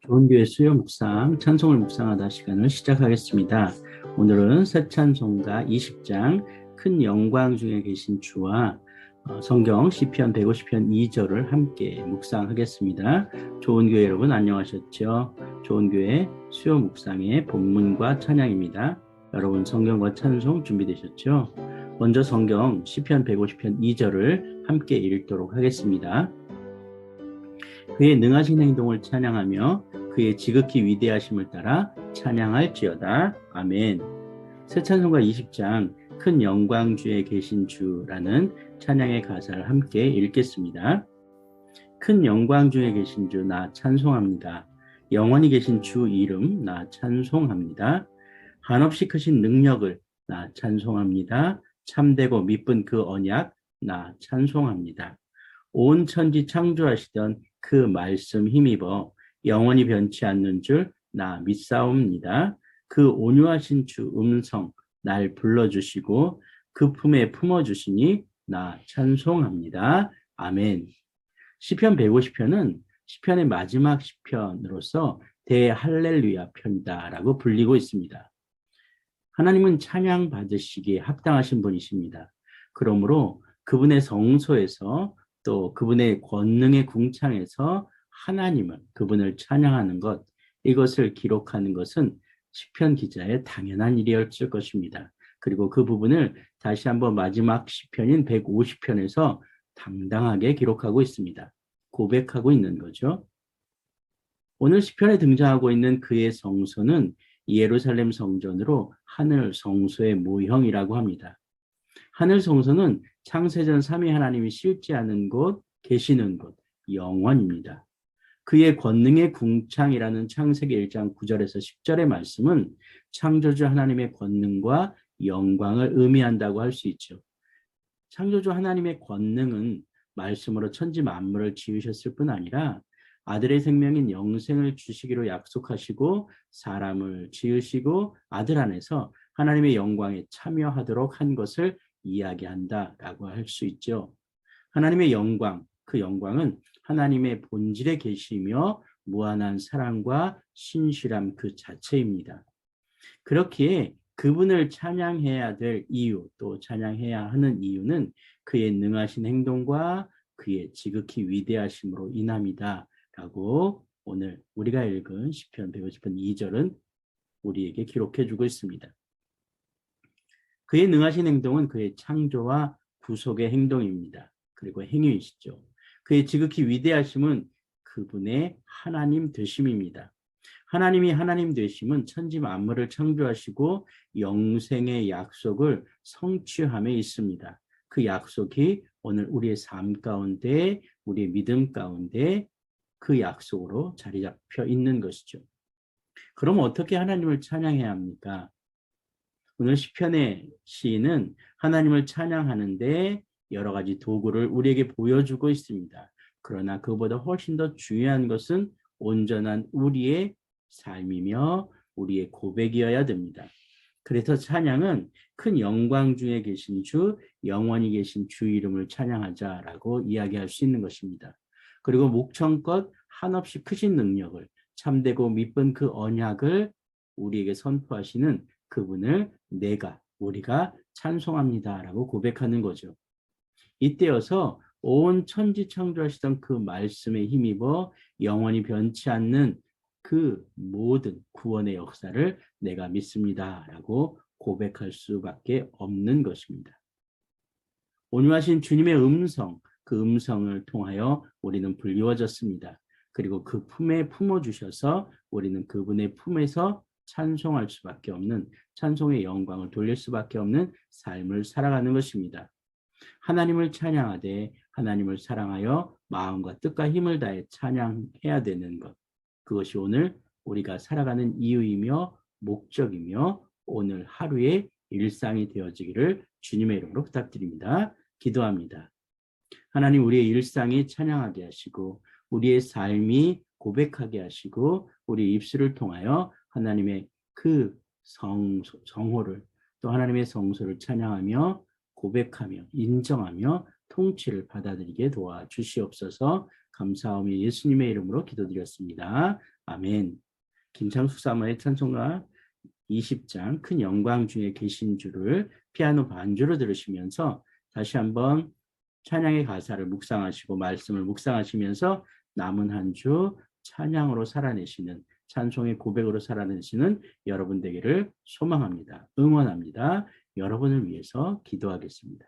좋은 교회 수요 묵상, 찬송을 묵상하다 시간을 시작하겠습니다. 오늘은 새 찬송가 20장 큰 영광 중에 계신 주와 성경 시편 150편 2절을 함께 묵상하겠습니다. 좋은 교회 여러분 안녕하셨죠? 좋은 교회 수요 묵상의 본문과 찬양입니다. 여러분 성경과 찬송 준비되셨죠? 먼저 성경 시편 150편 2절을 함께 읽도록 하겠습니다. 그의 능하신 행동을 찬양하며 그의 지극히 위대하심을 따라 찬양할지어다. 아멘. 새 찬송가 20장 큰 영광 주에 계신 주라는 찬양의 가사를 함께 읽겠습니다. 큰 영광 주에 계신 주 나 찬송합니다. 영원히 계신 주 이름 나 찬송합니다. 한없이 크신 능력을 나 찬송합니다. 참되고 미쁜 그 언약 나 찬송합니다. 온 천지 창조하시던 그 말씀 힘입어 영원히 변치 않는 줄 나 믿사옵니다. 그 온유하신 주 음성 날 불러주시고 그 품에 품어주시니 나 찬송합니다. 아멘. 시편 150편은 시편의 마지막 시편으로서 대할렐루야 편이다라고 불리고 있습니다. 하나님은 찬양 받으시기에 합당하신 분이십니다. 그러므로 그분의 성소에서 또 그분의 권능의 궁창에서 그분을 찬양하는 것, 이것을 기록하는 것은 시편 기자의 당연한 일이었을 것입니다. 그리고 그 부분을 다시 한번 마지막 시편인 150편에서 당당하게 기록하고 있습니다. 고백하고 있는 거죠. 오늘 시편에 등장하고 있는 그의 성소는 예루살렘 성전으로 하늘 성소의 모형이라고 합니다. 하늘 성소는 창세전 3위 하나님이 실제하는 곳, 계시는 곳, 영원입니다. 그의 권능의 궁창이라는 창세기 1장 9절에서 10절의 말씀은 창조주 하나님의 권능과 영광을 의미한다고 할 수 있죠. 창조주 하나님의 권능은 말씀으로 천지 만물을 지으셨을 뿐 아니라 아들의 생명인 영생을 주시기로 약속하시고 사람을 지으시고 아들 안에서 하나님의 영광에 참여하도록 한 것을 이야기한다라고 할 수 있죠. 하나님의 영광, 그 영광은 하나님의 본질에 계시며 무한한 사랑과 신실함 그 자체입니다. 그렇기에 그분을 찬양해야 될 이유, 또 찬양해야 하는 이유는 그의 능하신 행동과 그의 지극히 위대하심으로 인함이다 라고 오늘 우리가 읽은 시편 150편 2절은 우리에게 기록해 주고 있습니다. 그의 능하신 행동은 그의 창조와 구속의 행동입니다. 그리고 행위이시죠. 그의 지극히 위대하심은 그분의 하나님 되심입니다. 하나님이 하나님 되심은 천지 만물을 창조하시고 영생의 약속을 성취함에 있습니다. 그 약속이 오늘 우리의 삶 가운데, 우리의 믿음 가운데 그 약속으로 자리 잡혀 있는 것이죠. 그럼 어떻게 하나님을 찬양해야 합니까? 오늘 시편의 시인은 하나님을 찬양하는데 여러 가지 도구를 우리에게 보여주고 있습니다. 그러나 그보다 훨씬 더 중요한 것은 온전한 우리의 삶이며 우리의 고백이어야 됩니다. 그래서 찬양은 큰 영광 중에 계신 주, 영원히 계신 주 이름을 찬양하자라고 이야기할 수 있는 것입니다. 그리고 목청껏 한없이 크신 능력을, 참되고 미쁜 그 언약을 우리에게 선포하시는 그분을 우리가 찬송합니다라고 고백하는 거죠. 이때여서 온 천지 창조하시던 그 말씀에 힘입어 영원히 변치 않는 그 모든 구원의 역사를 내가 믿습니다라고 고백할 수밖에 없는 것입니다. 온유하신 주님의 음성, 그 음성을 통하여 우리는 불리워졌습니다. 그리고 그 품에 품어주셔서 우리는 그분의 품에서 찬송할 수밖에 없는, 찬송의 영광을 돌릴 수밖에 없는 삶을 살아가는 것입니다. 하나님을 찬양하되 하나님을 사랑하여 마음과 뜻과 힘을 다해 찬양해야 되는 것, 그것이 오늘 우리가 살아가는 이유이며 목적이며 오늘 하루의 일상이 되어지기를 주님의 이름으로 부탁드립니다. 기도합니다. 하나님, 우리의 일상이 찬양하게 하시고 우리의 삶이 고백하게 하시고 우리 입술을 통하여 하나님의 그 정호를, 또 하나님의 성소를 찬양하며 고백하며 인정하며 통치를 받아들이게 도와주시옵소서. 감사하며 예수님의 이름으로 기도드렸습니다. 아멘. 김창숙 사모의 찬송가 20장 큰 영광 중에 계신 주를 피아노 반주로 들으시면서 다시 한번 찬양의 가사를 묵상하시고 말씀을 묵상하시면서 남은 한 주 찬양으로 살아내시는 찬송의 고백으로 살아내시는 여러분 되기를 소망합니다. 응원합니다. 여러분을 위해서 기도하겠습니다.